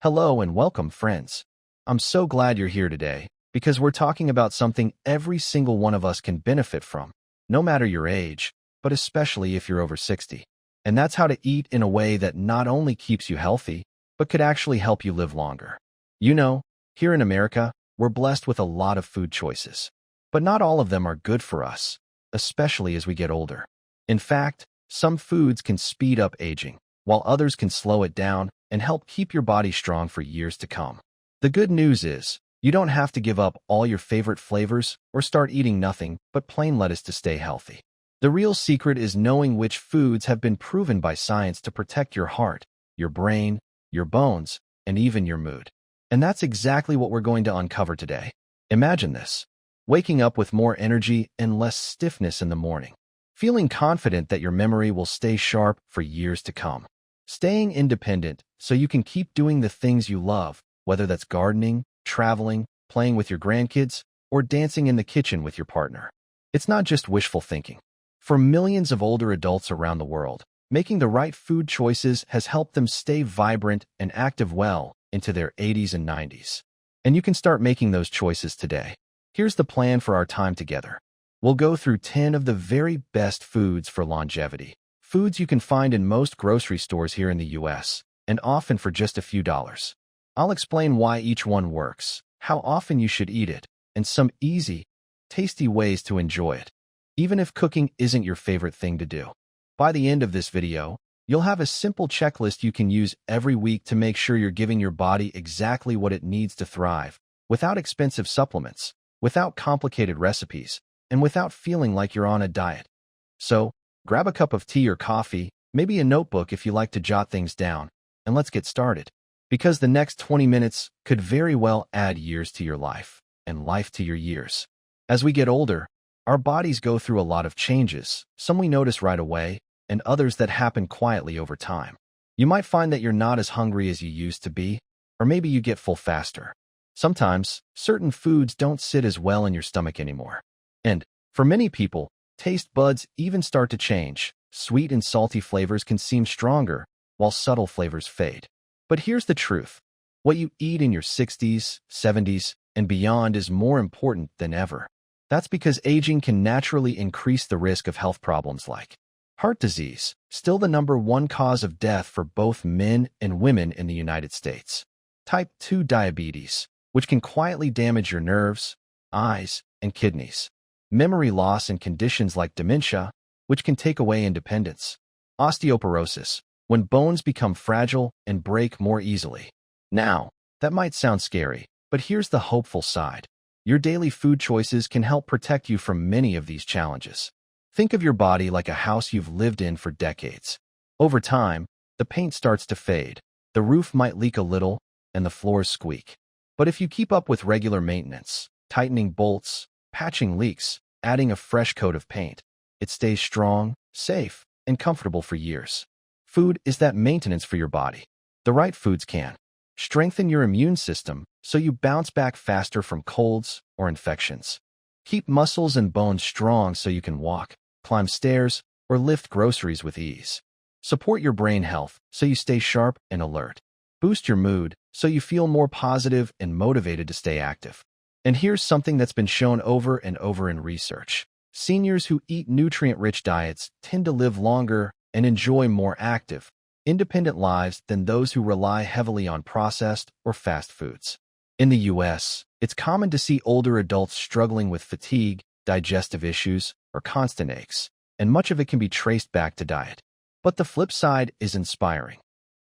Hello and welcome, friends. I'm so glad you're here today because we're talking about something every single one of us can benefit from, no matter your age, but especially if you're over 60. And that's how to eat in a way that not only keeps you healthy, but could actually help you live longer. You know, here in America, we're blessed with a lot of food choices, but not all of them are good for us, especially as we get older. In fact, some foods can speed up aging, while others can slow it down and help keep your body strong for years to come. The good news is, you don't have to give up all your favorite flavors or start eating nothing but plain lettuce to stay healthy. The real secret is knowing which foods have been proven by science to protect your heart, your brain, your bones, and even your mood. And that's exactly what we're going to uncover today. Imagine this: waking up with more energy and less stiffness in the morning, feeling confident that your memory will stay sharp for years to come, staying independent so you can keep doing the things you love, whether that's gardening, traveling, playing with your grandkids, or dancing in the kitchen with your partner. It's not just wishful thinking. For millions of older adults around the world, making the right food choices has helped them stay vibrant and active well into their 80s and 90s. And you can start making those choices today. Here's the plan for our time together. We'll go through 10 of the very best foods for longevity. Foods you can find in most grocery stores here in the US, and often for just a few dollars. I'll explain why each one works, how often you should eat it, and some easy, tasty ways to enjoy it, even if cooking isn't your favorite thing to do. By the end of this video, you'll have a simple checklist you can use every week to make sure you're giving your body exactly what it needs to thrive, without expensive supplements, without complicated recipes, and without feeling like you're on a diet. So, grab a cup of tea or coffee, maybe a notebook if you like to jot things down, and let's get started. Because the next 20 minutes could very well add years to your life, and life to your years. As we get older, our bodies go through a lot of changes, some we notice right away, and others that happen quietly over time. You might find that you're not as hungry as you used to be, or maybe you get full faster. Sometimes, certain foods don't sit as well in your stomach anymore. And, for many people, taste buds even start to change. Sweet and salty flavors can seem stronger, while subtle flavors fade. But here's the truth. What you eat in your 60s, 70s, and beyond is more important than ever. That's because aging can naturally increase the risk of health problems like heart disease, still the #1 cause of death for both men and women in the United States. Type 2 diabetes, which can quietly damage your nerves, eyes, and kidneys. Memory loss and conditions like dementia, which can take away independence. Osteoporosis, when bones become fragile and break more easily. Now, that might sound scary, but here's the hopeful side. Your daily food choices can help protect you from many of these challenges. Think of your body like a house you've lived in for decades. Over time, the paint starts to fade, the roof might leak a little, and the floors squeak. But if you keep up with regular maintenance, tightening bolts, patching leaks, adding a fresh coat of paint, it stays strong, safe, and comfortable for years. Food is that maintenance for your body. The right foods can strengthen your immune system so you bounce back faster from colds or infections. Keep muscles and bones strong so you can walk, climb stairs, or lift groceries with ease. Support your brain health so you stay sharp and alert. Boost your mood so you feel more positive and motivated to stay active. And here's something that's been shown over and over in research. Seniors who eat nutrient-rich diets tend to live longer and enjoy more active, independent lives than those who rely heavily on processed or fast foods. In the US, it's common to see older adults struggling with fatigue, digestive issues, or constant aches, and much of it can be traced back to diet. But the flip side is inspiring.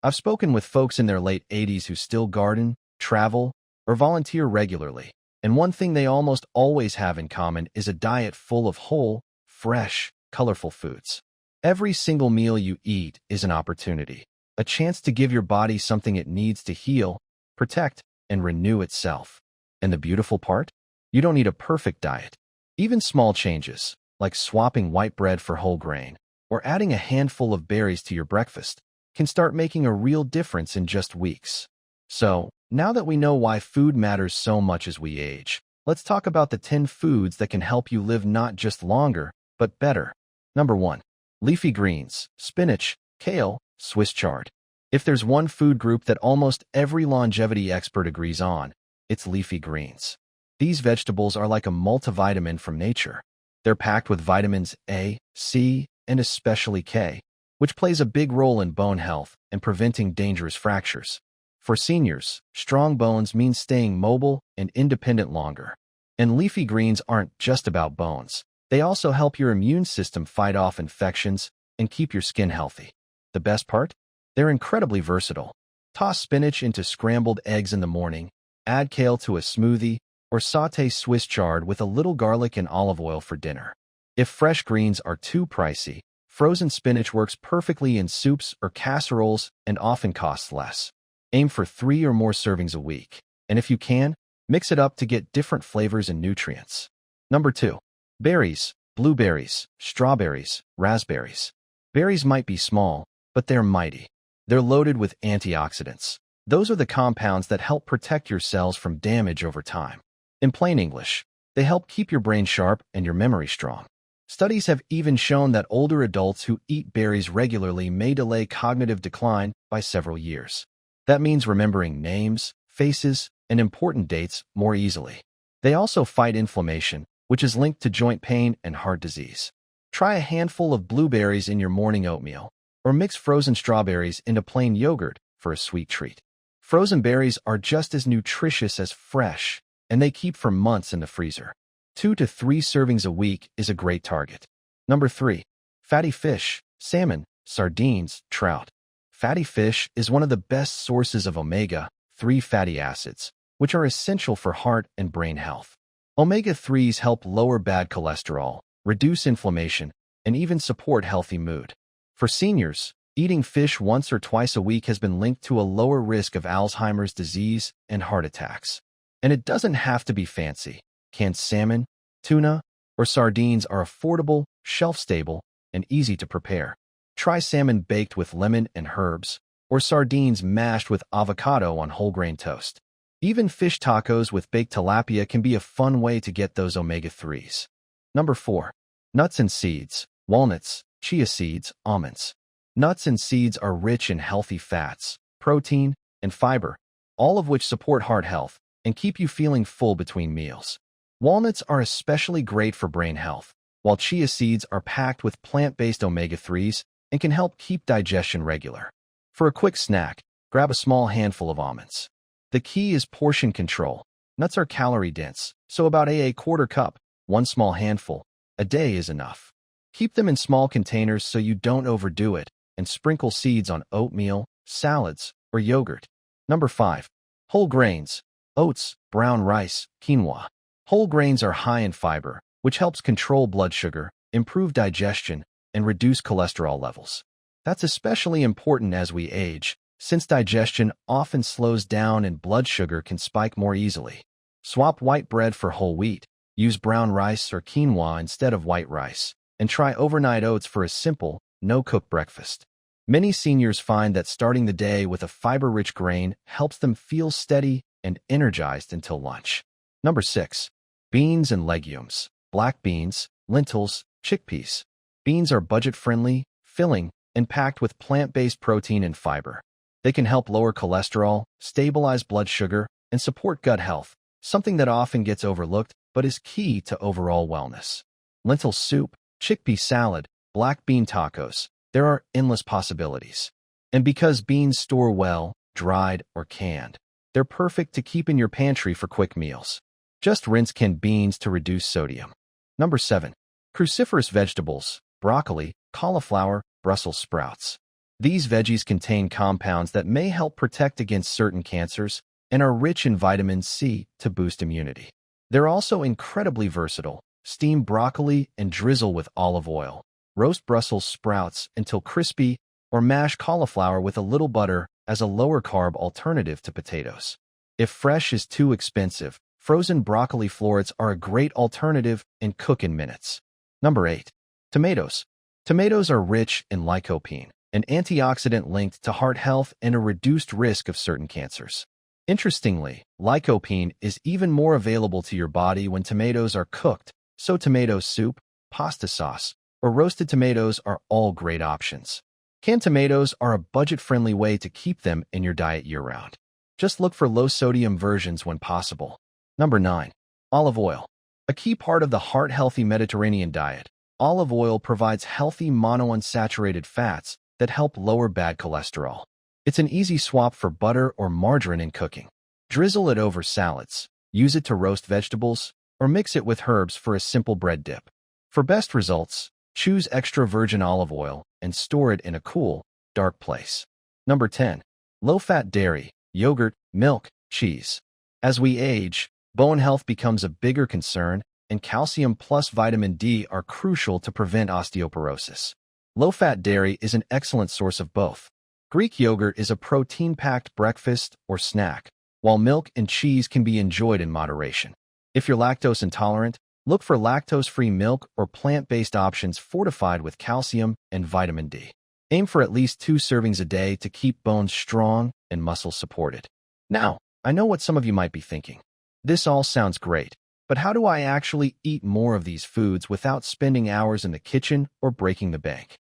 I've spoken with folks in their late 80s who still garden, travel, or volunteer regularly, and one thing they almost always have in common is a diet full of whole, fresh, colorful foods. Every single meal you eat is an opportunity, a chance to give your body something it needs to heal, protect, and renew itself. And the beautiful part? You don't need a perfect diet. Even small changes, like swapping white bread for whole grain, or adding a handful of berries to your breakfast, can start making a real difference in just weeks. So, now that we know why food matters so much as we age, let's talk about the 10 foods that can help you live not just longer, but better. Number 1. Leafy greens, spinach, kale, Swiss chard. If there's one food group that almost every longevity expert agrees on, it's leafy greens. These vegetables are like a multivitamin from nature. They're packed with vitamins A, C, and especially K, which plays a big role in bone health and preventing dangerous fractures. For seniors, strong bones means staying mobile and independent longer. And leafy greens aren't just about bones. They also help your immune system fight off infections and keep your skin healthy. The best part? They're incredibly versatile. Toss spinach into scrambled eggs in the morning, add kale to a smoothie, or sauté Swiss chard with a little garlic and olive oil for dinner. If fresh greens are too pricey, frozen spinach works perfectly in soups or casseroles and often costs less. Aim for 3 or more servings a week, and if you can, mix it up to get different flavors and nutrients. Number 2. Berries, blueberries, strawberries, raspberries. Berries might be small, but they're mighty. They're loaded with antioxidants. Those are the compounds that help protect your cells from damage over time. In plain English, they help keep your brain sharp and your memory strong. Studies have even shown that older adults who eat berries regularly may delay cognitive decline by several years. That means remembering names, faces, and important dates more easily. They also fight inflammation, which is linked to joint pain and heart disease. Try a handful of blueberries in your morning oatmeal, or mix frozen strawberries into plain yogurt for a sweet treat. Frozen berries are just as nutritious as fresh, and they keep for months in the freezer. 2 to 3 servings a week is a great target. Number 3. Fatty fish, salmon, sardines, trout. Fatty fish is one of the best sources of omega-3 fatty acids, which are essential for heart and brain health. Omega-3s help lower bad cholesterol, reduce inflammation, and even support healthy mood. For seniors, eating fish once or twice a week has been linked to a lower risk of Alzheimer's disease and heart attacks. And it doesn't have to be fancy. Canned salmon, tuna, or sardines are affordable, shelf-stable, and easy to prepare. Try salmon baked with lemon and herbs, or sardines mashed with avocado on whole grain toast. Even fish tacos with baked tilapia can be a fun way to get those omega-3s. Number 4. Nuts and seeds, walnuts, chia seeds, almonds. Nuts and seeds are rich in healthy fats, protein, and fiber, all of which support heart health and keep you feeling full between meals. Walnuts are especially great for brain health, while chia seeds are packed with plant-based omega-3s and can help keep digestion regular. For a quick snack, grab a small handful of almonds. The key is portion control. Nuts are calorie-dense, so about a quarter cup, 1 small handful, a day is enough. Keep them in small containers so you don't overdo it, and sprinkle seeds on oatmeal, salads, or yogurt. Number 5. Whole grains, oats, brown rice, quinoa. Whole grains are high in fiber, which helps control blood sugar, improve digestion, and reduce cholesterol levels. That's especially important as we age, since digestion often slows down and blood sugar can spike more easily. Swap white bread for whole wheat, use brown rice or quinoa instead of white rice, and try overnight oats for a simple, no-cook breakfast. Many seniors find that starting the day with a fiber-rich grain helps them feel steady and energized until lunch. Number 6. Beans and legumes, black beans, lentils, chickpeas. Beans are budget-friendly, filling, and packed with plant-based protein and fiber. They can help lower cholesterol, stabilize blood sugar, and support gut health, something that often gets overlooked but is key to overall wellness. Lentil soup, chickpea salad, black bean tacos. There are endless possibilities. And because beans store well, dried or canned, they're perfect to keep in your pantry for quick meals. Just rinse canned beans to reduce sodium. Number 7. Cruciferous vegetables, broccoli, cauliflower, Brussels sprouts. These veggies contain compounds that may help protect against certain cancers and are rich in vitamin C to boost immunity. They're also incredibly versatile. Steam broccoli and drizzle with olive oil. Roast Brussels sprouts until crispy, or mash cauliflower with a little butter as a lower-carb alternative to potatoes. If fresh is too expensive, frozen broccoli florets are a great alternative and cook in minutes. Number 8. Tomatoes. Tomatoes are rich in lycopene, an antioxidant linked to heart health and a reduced risk of certain cancers. Interestingly, lycopene is even more available to your body when tomatoes are cooked, so tomato soup, pasta sauce, or roasted tomatoes are all great options. Canned tomatoes are a budget-friendly way to keep them in your diet year-round. Just look for low-sodium versions when possible. Number 9. Olive oil. A key part of the heart-healthy Mediterranean diet, olive oil provides healthy monounsaturated fats that help lower bad cholesterol. It's an easy swap for butter or margarine in cooking. Drizzle it over salads, use it to roast vegetables, or mix it with herbs for a simple bread dip. For best results, choose extra virgin olive oil and store it in a cool, dark place. Number 10. Low-fat dairy, yogurt, milk, cheese. As we age, bone health becomes a bigger concern, and calcium plus vitamin D are crucial to prevent osteoporosis. Low-fat dairy is an excellent source of both. Greek yogurt is a protein-packed breakfast or snack, while milk and cheese can be enjoyed in moderation. If you're lactose intolerant, look for lactose-free milk or plant-based options fortified with calcium and vitamin D. Aim for at least 2 servings a day to keep bones strong and muscles supported. Now, I know what some of you might be thinking. This all sounds great, but how do I actually eat more of these foods without spending hours in the kitchen or breaking the bank?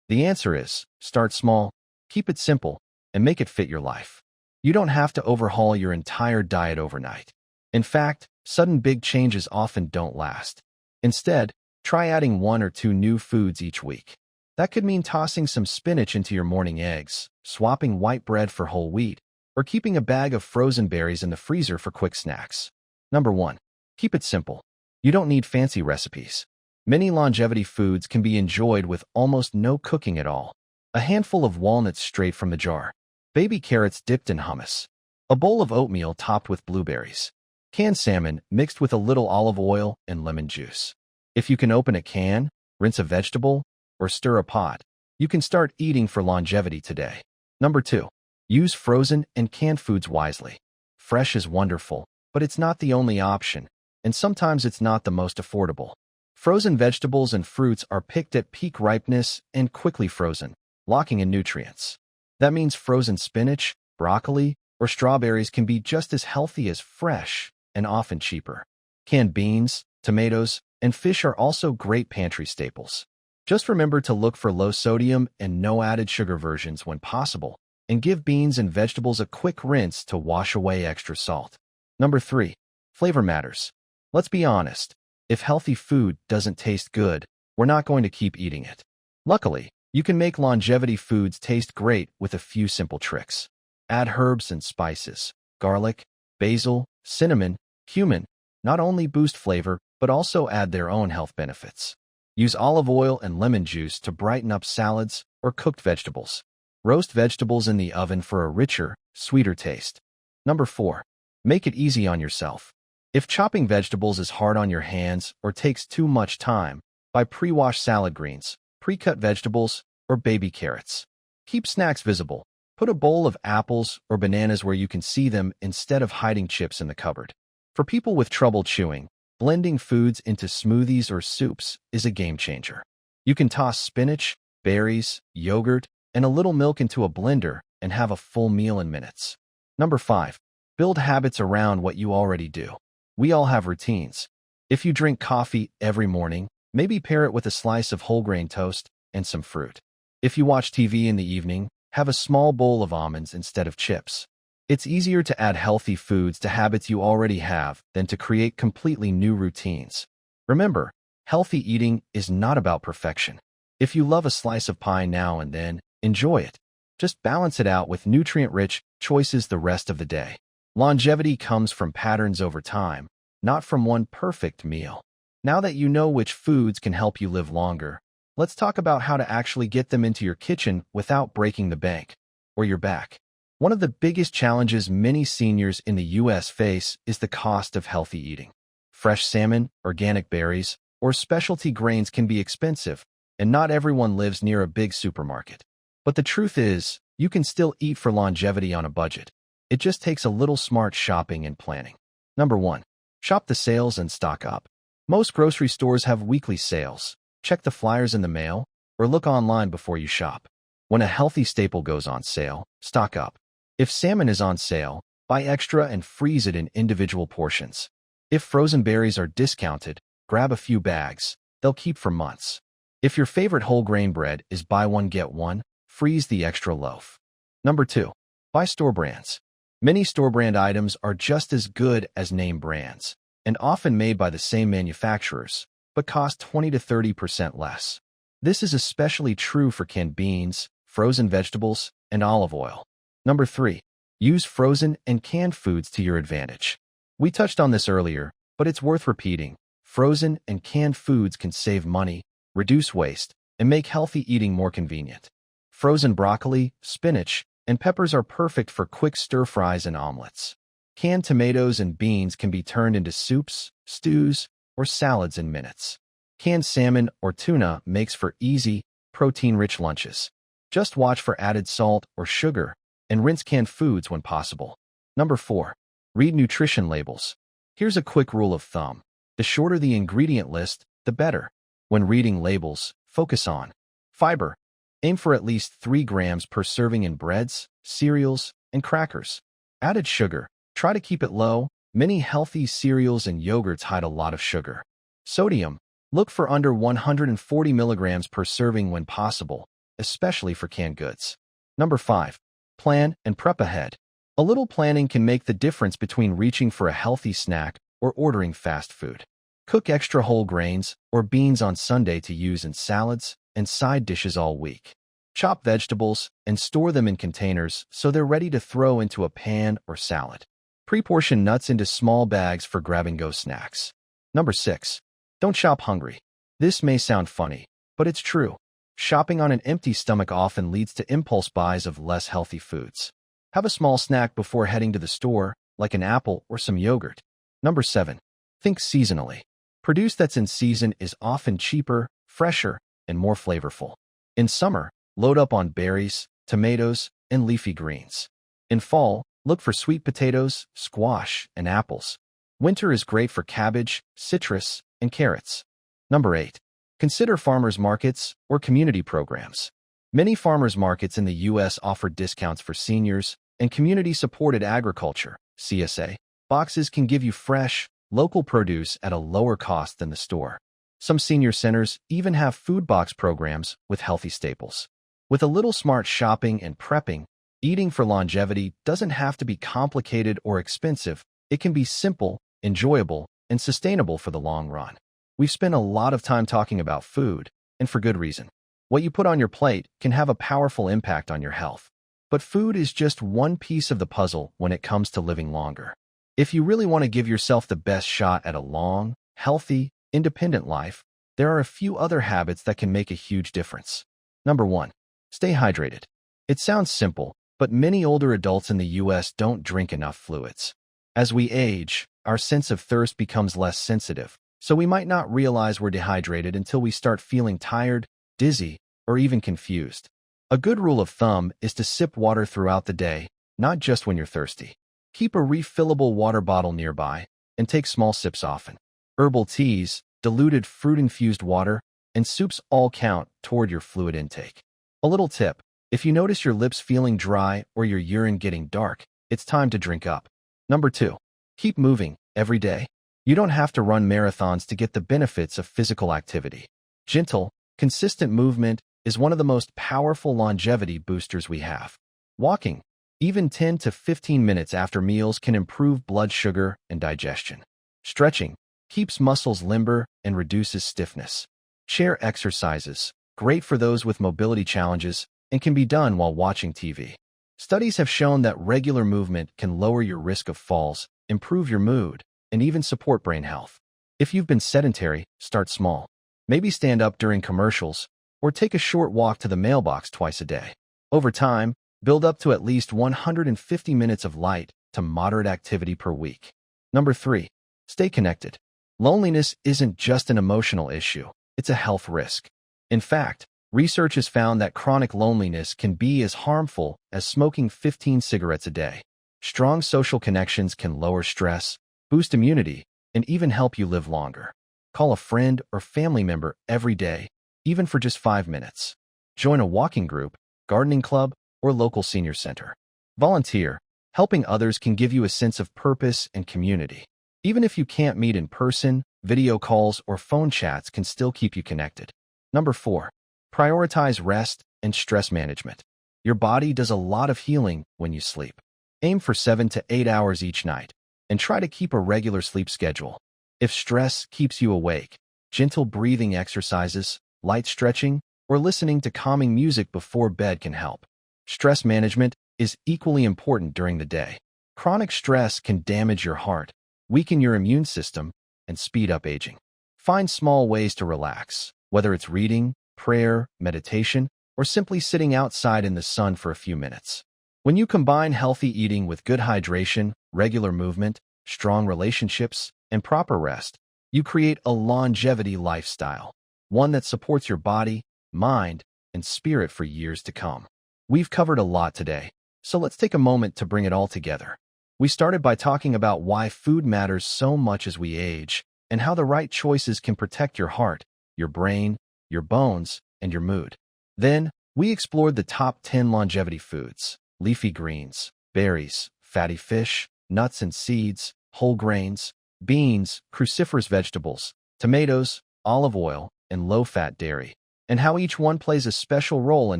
The answer is, start small, keep it simple, and make it fit your life. You don't have to overhaul your entire diet overnight. In fact, sudden big changes often don't last. Instead, try adding 1 or 2 new foods each week. That could mean tossing some spinach into your morning eggs, swapping white bread for whole wheat, or keeping a bag of frozen berries in the freezer for quick snacks. Number 1. Keep it simple. You don't need fancy recipes. Many longevity foods can be enjoyed with almost no cooking at all. A handful of walnuts straight from the jar, baby carrots dipped in hummus, a bowl of oatmeal topped with blueberries, canned salmon mixed with a little olive oil and lemon juice. If you can open a can, rinse a vegetable, or stir a pot, you can start eating for longevity today. Number 2. Use frozen and canned foods wisely. Fresh is wonderful, but it's not the only option, and sometimes it's not the most affordable. Frozen vegetables and fruits are picked at peak ripeness and quickly frozen, locking in nutrients. That means frozen spinach, broccoli, or strawberries can be just as healthy as fresh and often cheaper. Canned beans, tomatoes, and fish are also great pantry staples. Just remember to look for low sodium and no added sugar versions when possible, and give beans and vegetables a quick rinse to wash away extra salt. Number 3. Flavor matters. Let's be honest, if healthy food doesn't taste good, we're not going to keep eating it. Luckily, you can make longevity foods taste great with a few simple tricks. Add herbs and spices, garlic, basil, cinnamon, cumin, not only boost flavor, but also add their own health benefits. Use olive oil and lemon juice to brighten up salads or cooked vegetables. Roast vegetables in the oven for a richer, sweeter taste. Number 4. Make it easy on yourself. If chopping vegetables is hard on your hands or takes too much time, buy pre-washed salad greens, pre-cut vegetables, or baby carrots. Keep snacks visible. Put a bowl of apples or bananas where you can see them instead of hiding chips in the cupboard. For people with trouble chewing, blending foods into smoothies or soups is a game changer. You can toss spinach, berries, yogurt, and a little milk into a blender and have a full meal in minutes. Number 5. Build habits around what you already do. We all have routines. If you drink coffee every morning, maybe pair it with a slice of whole grain toast and some fruit. If you watch TV in the evening, have a small bowl of almonds instead of chips. It's easier to add healthy foods to habits you already have than to create completely new routines. Remember, healthy eating is not about perfection. If you love a slice of pie now and then, enjoy it. Just balance it out with nutrient-rich choices the rest of the day. Longevity comes from patterns over time, not from one perfect meal. Now that you know which foods can help you live longer, let's talk about how to actually get them into your kitchen without breaking the bank or your back. One of the biggest challenges many seniors in the U.S. face is the cost of healthy eating. Fresh salmon, organic berries, or specialty grains can be expensive, and not everyone lives near a big supermarket. But the truth is, you can still eat for longevity on a budget. It just takes a little smart shopping and planning. Number 1. Shop the sales and stock up. Most grocery stores have weekly sales. Check the flyers in the mail, or look online before you shop. When a healthy staple goes on sale, stock up. If salmon is on sale, buy extra and freeze it in individual portions. If frozen berries are discounted, grab a few bags. They'll keep for months. If your favorite whole grain bread is buy one get one, freeze the extra loaf. Number 2. Buy store brands. Many store brand items are just as good as name brands, and often made by the same manufacturers, but cost 20 to 30% less. This is especially true for canned beans, frozen vegetables, and olive oil. Number 3. Use frozen and canned foods to your advantage. We touched on this earlier, but it's worth repeating. Frozen and canned foods can save money, reduce waste, and make healthy eating more convenient. Frozen broccoli, spinach, and peppers are perfect for quick stir-fries and omelets. Canned tomatoes and beans can be turned into soups, stews, or salads in minutes. Canned salmon or tuna makes for easy, protein-rich lunches. Just watch for added salt or sugar, and rinse canned foods when possible. Number 4. Read nutrition labels. Here's a quick rule of thumb. The shorter the ingredient list, the better. When reading labels, focus on fiber. Aim for at least 3 grams per serving in breads, cereals, and crackers. Added sugar. Try to keep it low. Many healthy cereals and yogurts hide a lot of sugar. Sodium. Look for under 140 milligrams per serving when possible, especially for canned goods. Number 5. Plan and prep ahead. A little planning can make the difference between reaching for a healthy snack or ordering fast food. Cook extra whole grains or beans on Sunday to use in salads and side dishes all week. Chop vegetables and store them in containers so they're ready to throw into a pan or salad. Pre-portion nuts into small bags for grab-and-go snacks. Number 6. Don't shop hungry. This may sound funny, but it's true. Shopping on an empty stomach often leads to impulse buys of less healthy foods. Have a small snack before heading to the store, like an apple or some yogurt. Number 7. Think seasonally. Produce that's in season is often cheaper, fresher, and more flavorful. In summer, load up on berries, tomatoes, and leafy greens. In fall, look for sweet potatoes, squash, and apples. Winter is great for cabbage, citrus, and carrots. Number 8. Consider farmers markets or community programs. Many farmers markets in the U.S. offer discounts for seniors, and community-supported agriculture, CSA, boxes can give you fresh, local produce at a lower cost than the store. Some senior centers even have food box programs with healthy staples. With a little smart shopping and prepping, eating for longevity doesn't have to be complicated or expensive. It can be simple, enjoyable, and sustainable for the long run. We've spent a lot of time talking about food, and for good reason. What you put on your plate can have a powerful impact on your health. But food is just one piece of the puzzle when it comes to living longer. If you really want to give yourself the best shot at a long, healthy, independent life, there are a few other habits that can make a huge difference. Number 1. Stay hydrated. It sounds simple, but many older adults in the U.S. don't drink enough fluids. As we age, our sense of thirst becomes less sensitive, so we might not realize we're dehydrated until we start feeling tired, dizzy, or even confused. A good rule of thumb is to sip water throughout the day, not just when you're thirsty. Keep a refillable water bottle nearby, and take small sips often. Herbal teas, diluted fruit-infused water, and soups all count toward your fluid intake. A little tip: if you notice your lips feeling dry or your urine getting dark, it's time to drink up. Number 2. Keep moving every day. You don't have to run marathons to get the benefits of physical activity. Gentle, consistent movement is one of the most powerful longevity boosters we have. Walking, even 10 to 15 minutes after meals, can improve blood sugar and digestion. Stretching keeps muscles limber and reduces stiffness. Chair exercises, great for those with mobility challenges, and can be done while watching TV. Studies have shown that regular movement can lower your risk of falls, improve your mood, and even support brain health. If you've been sedentary, start small. Maybe stand up during commercials, or take a short walk to the mailbox twice a day. Over time, build up to at least 150 minutes of light to moderate activity per week. Number 3. Stay connected. Loneliness isn't just an emotional issue, it's a health risk. In fact, research has found that chronic loneliness can be as harmful as smoking 15 cigarettes a day. Strong social connections can lower stress, boost immunity, and even help you live longer. Call a friend or family member every day, even for just 5 minutes. Join a walking group, gardening club, or local senior center. Volunteer. Helping others can give you a sense of purpose and community. Even if you can't meet in person, video calls or phone chats can still keep you connected. Number 4. Prioritize rest and stress management. Your body does a lot of healing when you sleep. Aim for 7 to 8 hours each night, and try to keep a regular sleep schedule. If stress keeps you awake, gentle breathing exercises, light stretching, or listening to calming music before bed can help. Stress management is equally important during the day. Chronic stress can damage your heart, weaken your immune system, and speed up aging. Find small ways to relax, whether it's reading, prayer, meditation, or simply sitting outside in the sun for a few minutes. When you combine healthy eating with good hydration, regular movement, strong relationships, and proper rest, you create a longevity lifestyle, one that supports your body, mind, and spirit for years to come. We've covered a lot today, so let's take a moment to bring it all together. We started by talking about why food matters so much as we age, and how the right choices can protect your heart, your brain, your bones, and your mood. Then, we explored the top 10 longevity foods: leafy greens, berries, fatty fish, nuts and seeds, whole grains, beans, cruciferous vegetables, tomatoes, olive oil, and low-fat dairy, and how each one plays a special role in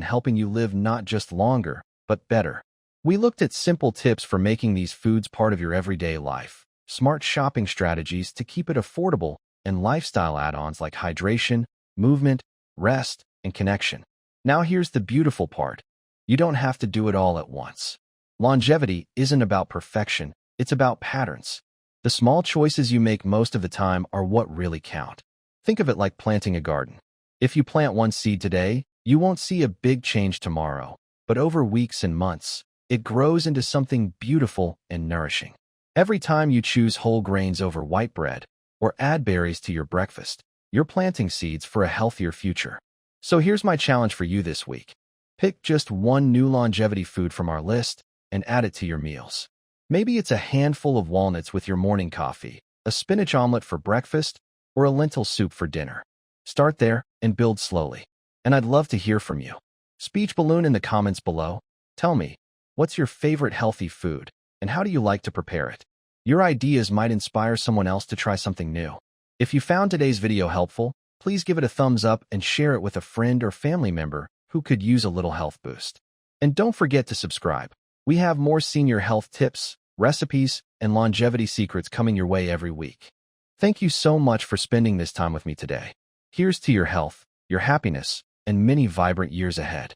helping you live not just longer, but better. We looked at simple tips for making these foods part of your everyday life, smart shopping strategies to keep it affordable, and lifestyle add-ons like hydration, movement, rest, and connection. Now here's the beautiful part. You don't have to do it all at once. Longevity isn't about perfection, it's about patterns. The small choices you make most of the time are what really count. Think of it like planting a garden. If you plant one seed today, you won't see a big change tomorrow, but over weeks and months, it grows into something beautiful and nourishing. Every time you choose whole grains over white bread, or add berries to your breakfast, you're planting seeds for a healthier future. So here's my challenge for you this week. Pick just one new longevity food from our list and add it to your meals. Maybe it's a handful of walnuts with your morning coffee, a spinach omelet for breakfast, or a lentil soup for dinner. Start there and build slowly. And I'd love to hear from you. Speech balloon in the comments below. Tell me, what's your favorite healthy food, and how do you like to prepare it? Your ideas might inspire someone else to try something new. If you found today's video helpful, please give it a thumbs up and share it with a friend or family member who could use a little health boost. And don't forget to subscribe. We have more senior health tips, recipes, and longevity secrets coming your way every week. Thank you so much for spending this time with me today. Here's to your health, your happiness, and many vibrant years ahead.